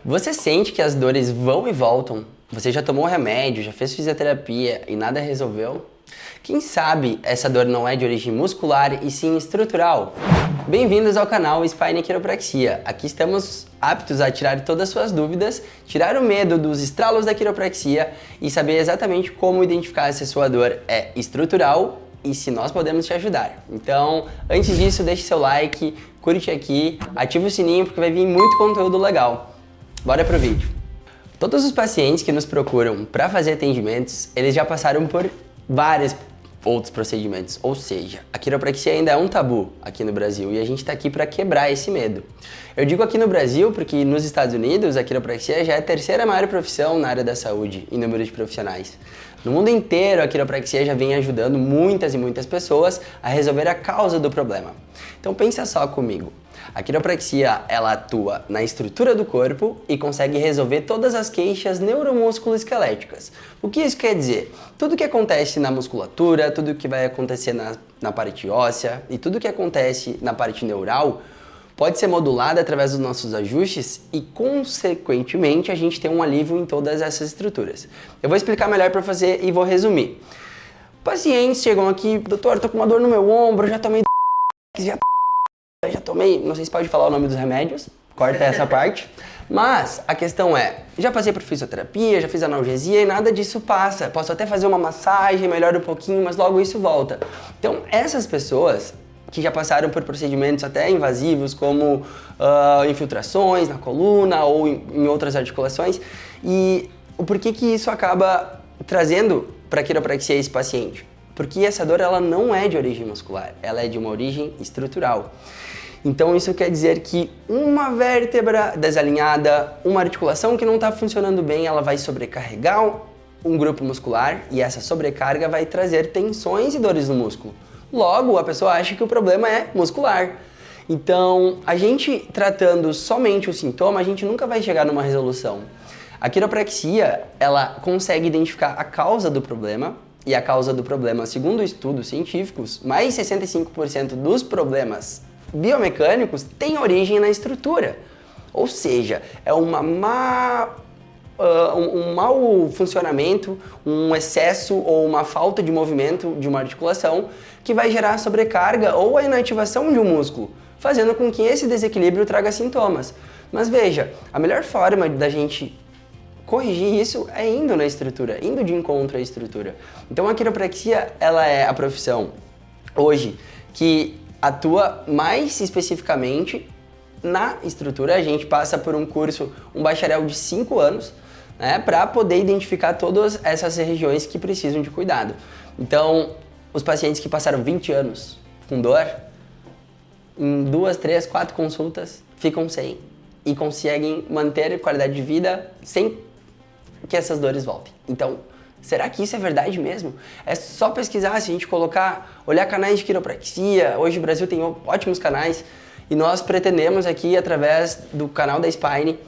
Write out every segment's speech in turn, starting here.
Você sente que as dores vão e voltam? Você já tomou remédio, já fez fisioterapia e nada resolveu? Quem sabe essa dor não é de origem muscular e sim estrutural? Bem-vindos ao canal Spine Quiropraxia. Aqui estamos aptos a tirar todas as suas dúvidas, tirar o medo dos estralos da quiropraxia e saber exatamente como identificar se a sua dor é estrutural e se nós podemos te ajudar. Então, antes disso, deixe seu like, curte aqui, ative o sininho porque vai vir muito conteúdo legal. Bora pro vídeo. Todos os pacientes que nos procuram para fazer atendimentos, eles já passaram por vários outros procedimentos, ou seja, a quiropraxia ainda é um tabu aqui no Brasil e a gente está aqui para quebrar esse medo. Eu digo aqui no Brasil porque nos Estados Unidos a quiropraxia já é a terceira maior profissão na área da saúde em número de profissionais. No mundo inteiro a quiropraxia já vem ajudando muitas e muitas pessoas a resolver a causa do problema. Então pensa só comigo. A quiropraxia, ela atua na estrutura do corpo e consegue resolver todas as queixas neuromusculoesqueléticas. O que isso quer dizer? Tudo que acontece na musculatura, tudo que vai acontecer na parte óssea e tudo que acontece na parte neural pode ser modulado através dos nossos ajustes e, consequentemente, a gente tem um alívio em todas essas estruturas. Eu vou explicar melhor para você e vou resumir. Pacientes chegam aqui, doutor, tô com uma dor no meu ombro, já tomei já tomei, não sei se pode falar o nome dos remédios, corta essa parte, mas a questão é, já passei por fisioterapia, já fiz analgesia e nada disso passa, posso até fazer uma massagem, melhora um pouquinho, mas logo isso volta. Então essas pessoas que já passaram por procedimentos até invasivos como infiltrações na coluna ou em outras articulações, e o porquê que isso acaba trazendo para a quiropraxia esse paciente? Porque essa dor ela não é de origem muscular, ela é de uma origem estrutural. Então isso quer dizer que uma vértebra desalinhada, uma articulação que não está funcionando bem, ela vai sobrecarregar um grupo muscular e essa sobrecarga vai trazer tensões e dores no músculo. Logo, a pessoa acha que o problema é muscular. Então, a gente tratando somente o sintoma, a gente nunca vai chegar numa resolução. A quiropraxia, ela consegue identificar a causa do problema, e a causa do problema, segundo estudos científicos, mais de 65% dos problemas biomecânicos têm origem na estrutura. Ou seja, é um mau funcionamento, um excesso ou uma falta de movimento de uma articulação que vai gerar sobrecarga ou a inativação de um músculo, fazendo com que esse desequilíbrio traga sintomas. Mas veja, a melhor forma da gente corrigir isso é indo na estrutura, indo de encontro à estrutura. Então a quiropraxia, ela é a profissão hoje que atua mais especificamente na estrutura. A gente passa por um curso, um bacharel de 5 anos, né, para poder identificar todas essas regiões que precisam de cuidado. Então, os pacientes que passaram 20 anos com dor, em 2, 3, 4 consultas, ficam sem e conseguem manter qualidade de vida sem que essas dores voltem. Então, será que isso é verdade mesmo? É só pesquisar, se a gente olhar canais de quiropraxia. Hoje o Brasil tem ótimos canais e nós pretendemos aqui, através do canal da Spine,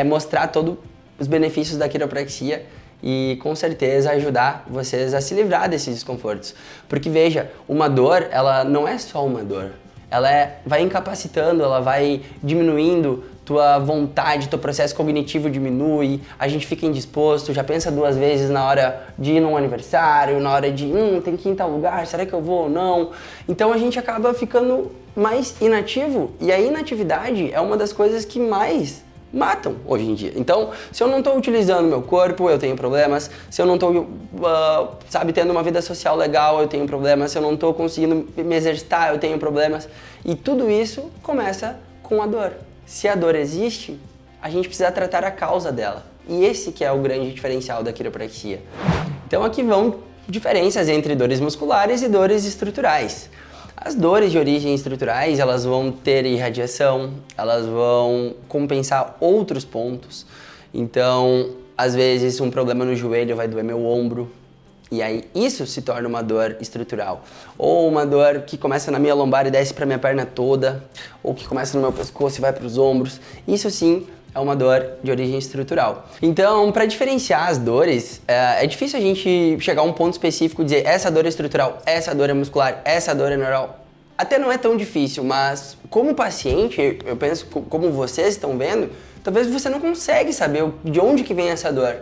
mostrar todos os benefícios da quiropraxia e com certeza ajudar vocês a se livrar desses desconfortos. Porque veja, uma dor, ela não é só uma dor. Ela vai incapacitando, ela vai diminuindo tua vontade, teu processo cognitivo diminui, a gente fica indisposto, já pensa 2 vezes na hora de ir num aniversário, na hora de, tem que ir em tal lugar, será que eu vou ou não? Então a gente acaba ficando mais inativo e a inatividade é uma das coisas que mais matam hoje em dia. Então, se eu não estou utilizando meu corpo, eu tenho problemas. Se eu não estou, tendo uma vida social legal, eu tenho problemas. Se eu não estou conseguindo me exercitar, eu tenho problemas. E tudo isso começa com a dor. Se a dor existe, a gente precisa tratar a causa dela. E esse que é o grande diferencial da quiropraxia. Então aqui vão diferenças entre dores musculares e dores estruturais. As dores de origem estruturais, elas vão ter irradiação, elas vão compensar outros pontos. Então, às vezes, um problema no joelho vai doer meu ombro, e aí isso se torna uma dor estrutural. Ou uma dor que começa na minha lombar e desce para minha perna toda, ou que começa no meu pescoço e vai para os ombros. Isso sim é uma dor de origem estrutural. Então, para diferenciar as dores, é difícil a gente chegar a um ponto específico e dizer essa dor é estrutural, essa dor é muscular, essa dor é neural. Até não é tão difícil, mas como paciente, eu penso, como vocês estão vendo, talvez você não consegue saber de onde que vem essa dor.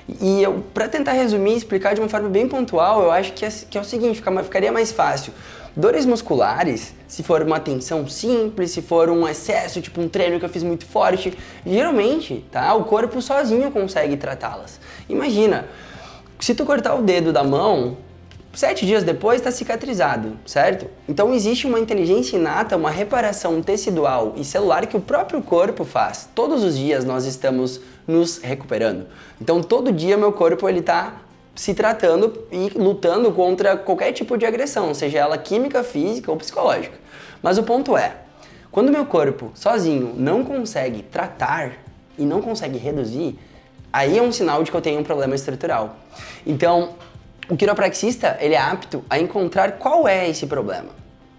E para tentar resumir e explicar de uma forma bem pontual, eu acho que é o seguinte, ficaria mais fácil. Dores musculares, se for uma tensão simples, se for um excesso, tipo um treino que eu fiz muito forte, geralmente, tá, o corpo sozinho consegue tratá-las. Imagina, se tu cortar o dedo da mão, 7 dias depois está cicatrizado, certo? Então existe uma inteligência inata, uma reparação tecidual e celular que o próprio corpo faz. Todos os dias nós estamos nos recuperando. Então todo dia meu corpo ele está se tratando e lutando contra qualquer tipo de agressão, seja ela química, física ou psicológica. Mas o ponto é, quando meu corpo sozinho não consegue tratar e não consegue reduzir, aí é um sinal de que eu tenho um problema estrutural. Então, o quiropraxista ele é apto a encontrar qual é esse problema,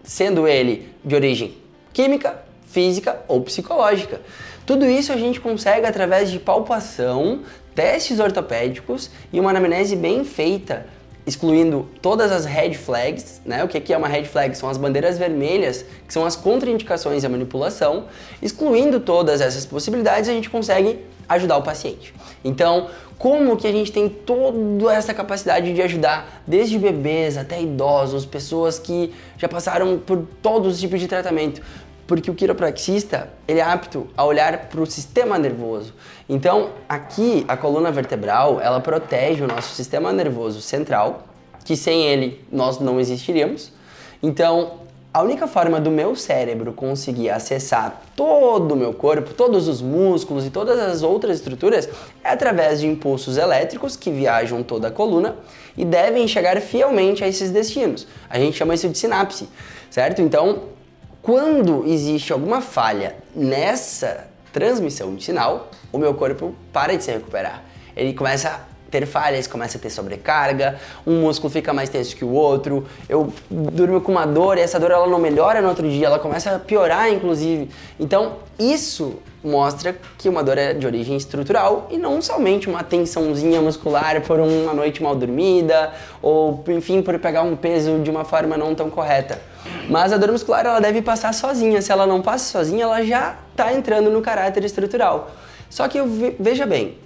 sendo ele de origem química, física ou psicológica. Tudo isso a gente consegue através de palpação, testes ortopédicos e uma anamnese bem feita, excluindo todas as red flags, né? O que é uma red flag? São as bandeiras vermelhas, que são as contraindicações à manipulação. Excluindo todas essas possibilidades, a gente consegue ajudar o paciente. Então, como que a gente tem toda essa capacidade de ajudar desde bebês até idosos, pessoas que já passaram por todos os tipos de tratamento? Porque o quiropraxista, ele é apto a olhar para o sistema nervoso. Então, aqui, a coluna vertebral, ela protege o nosso sistema nervoso central, que sem ele nós não existiríamos. Então, a única forma do meu cérebro conseguir acessar todo o meu corpo, todos os músculos e todas as outras estruturas, é através de impulsos elétricos que viajam toda a coluna e devem chegar fielmente a esses destinos. A gente chama isso de sinapse, certo? Então, quando existe alguma falha nessa transmissão de sinal, o meu corpo para de se recuperar. Ele começa a ter falhas, começa a ter sobrecarga, um músculo fica mais tenso que o outro, eu durmo com uma dor e essa dor ela não melhora no outro dia, ela começa a piorar inclusive. Então isso mostra que uma dor é de origem estrutural e não somente uma tensãozinha muscular por uma noite mal dormida ou enfim por pegar um peso de uma forma não tão correta. Mas a dor muscular ela deve passar sozinha, se ela não passa sozinha ela já está entrando no caráter estrutural. Só que veja bem,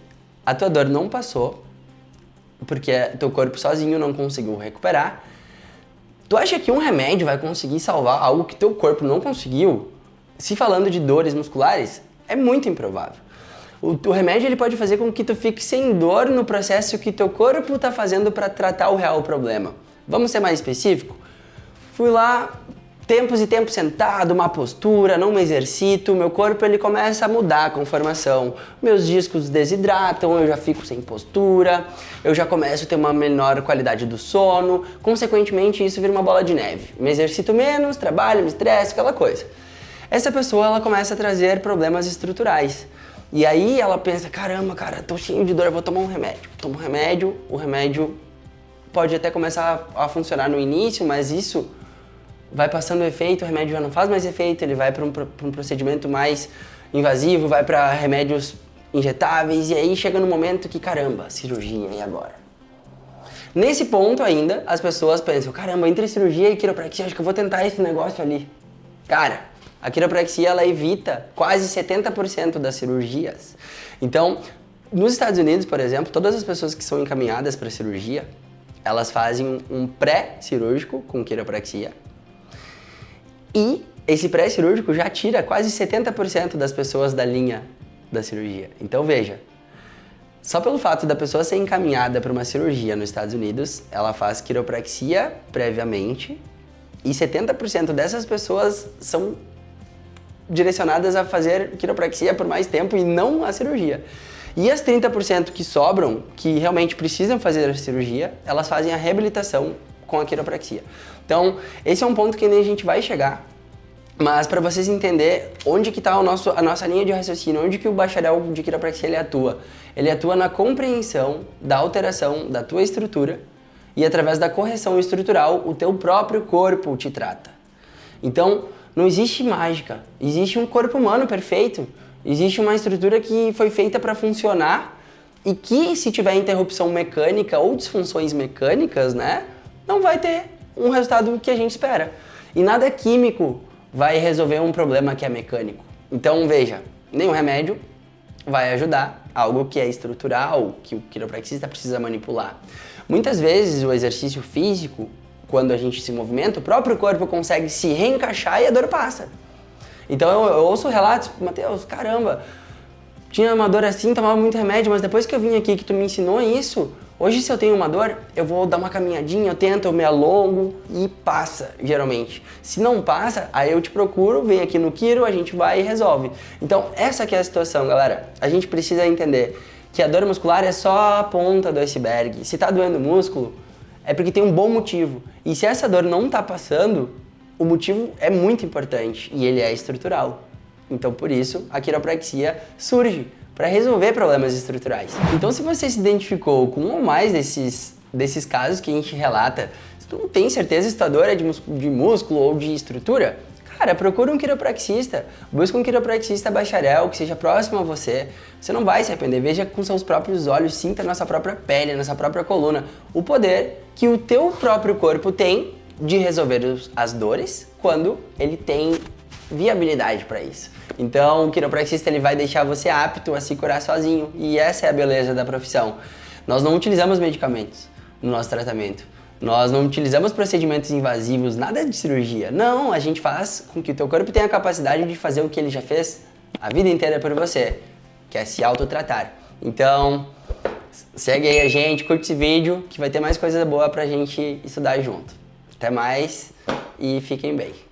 a tua dor não passou porque teu corpo sozinho não conseguiu recuperar. Tu acha que um remédio vai conseguir salvar algo que teu corpo não conseguiu? Se falando de dores musculares, é muito improvável. O remédio ele pode fazer com que tu fique sem dor no processo que teu corpo está fazendo para tratar o real problema. Vamos ser mais específico? Fui lá, tempos e tempos sentado, uma postura, não me exercito, meu corpo ele começa a mudar a conformação. Meus discos desidratam, eu já fico sem postura, eu já começo a ter uma menor qualidade do sono, consequentemente isso vira uma bola de neve. Me exercito menos, trabalho, me estresso, aquela coisa. Essa pessoa ela começa a trazer problemas estruturais. E aí ela pensa, caramba, cara, tô cheio de dor, eu vou tomar um remédio. Tomo um remédio, o remédio pode até começar a funcionar no início, mas isso vai passando o efeito, o remédio já não faz mais efeito, ele vai para um procedimento mais invasivo, vai para remédios injetáveis e aí chega no momento que, caramba, cirurgia, e agora? Nesse ponto ainda, as pessoas pensam, caramba, entre cirurgia e quiropraxia, acho que eu vou tentar esse negócio ali. Cara, a quiropraxia, ela evita quase 70% das cirurgias. Então, nos Estados Unidos, por exemplo, todas as pessoas que são encaminhadas para cirurgia, elas fazem um pré-cirúrgico com quiropraxia. E esse pré-cirúrgico já tira quase 70% das pessoas da linha da cirurgia. Então veja, só pelo fato da pessoa ser encaminhada para uma cirurgia nos Estados Unidos, ela faz quiropraxia previamente e 70% dessas pessoas são direcionadas a fazer quiropraxia por mais tempo e não a cirurgia. E as 30% que sobram, que realmente precisam fazer a cirurgia, elas fazem a reabilitação com a quiropraxia. Então, esse é um ponto que a gente vai chegar, mas para vocês entenderem onde que está a nossa linha de raciocínio, onde que o bacharel de quiropraxia ele atua. Ele atua na compreensão da alteração da tua estrutura e através da correção estrutural, o teu próprio corpo te trata. Então, não existe mágica, existe um corpo humano perfeito, existe uma estrutura que foi feita para funcionar e que se tiver interrupção mecânica ou disfunções mecânicas, né, não vai ter um resultado que a gente espera. E nada químico vai resolver um problema que é mecânico. Então veja, nenhum remédio, vai ajudar, algo que é estrutural, que o quiropraxista precisa manipular. Muitas vezes o exercício físico, quando a gente se movimenta, o próprio corpo consegue se reencaixar e a dor passa. Então eu ouço relatos, Matheus, caramba, tinha uma dor assim, tomava muito remédio, mas depois que eu vim aqui que tu me ensinou isso, hoje se eu tenho uma dor, eu vou dar uma caminhadinha, eu tento, eu me alongo e passa, geralmente. Se não passa, aí eu te procuro, vem aqui no Quiro, a gente vai e resolve. Então essa aqui é a situação, galera. A gente precisa entender que a dor muscular é só a ponta do iceberg. Se tá doendo o músculo, é porque tem um bom motivo. E se essa dor não tá passando, o motivo é muito importante e ele é estrutural. Então, por isso, a quiropraxia surge para resolver problemas estruturais. Então, se você se identificou com um ou mais desses casos que a gente relata, se tu não tem certeza se tua dor é de músculo ou de estrutura, cara, procura um quiropraxista, busca um quiropraxista bacharel que seja próximo a você. Você não vai se arrepender, veja com seus próprios olhos, sinta na sua própria pele, na sua própria coluna, o poder que o teu próprio corpo tem de resolver as dores quando ele tem viabilidade para isso. Então, o quiropraxista ele vai deixar você apto a se curar sozinho e essa é a beleza da profissão. Nós não utilizamos medicamentos no nosso tratamento. Nós não utilizamos procedimentos invasivos, nada de cirurgia. Não, a gente faz com que o teu corpo tenha a capacidade de fazer o que ele já fez a vida inteira por você, que é se autotratar. Então, segue aí a gente, curte esse vídeo que vai ter mais coisa boa pra gente estudar junto. Até mais e fiquem bem.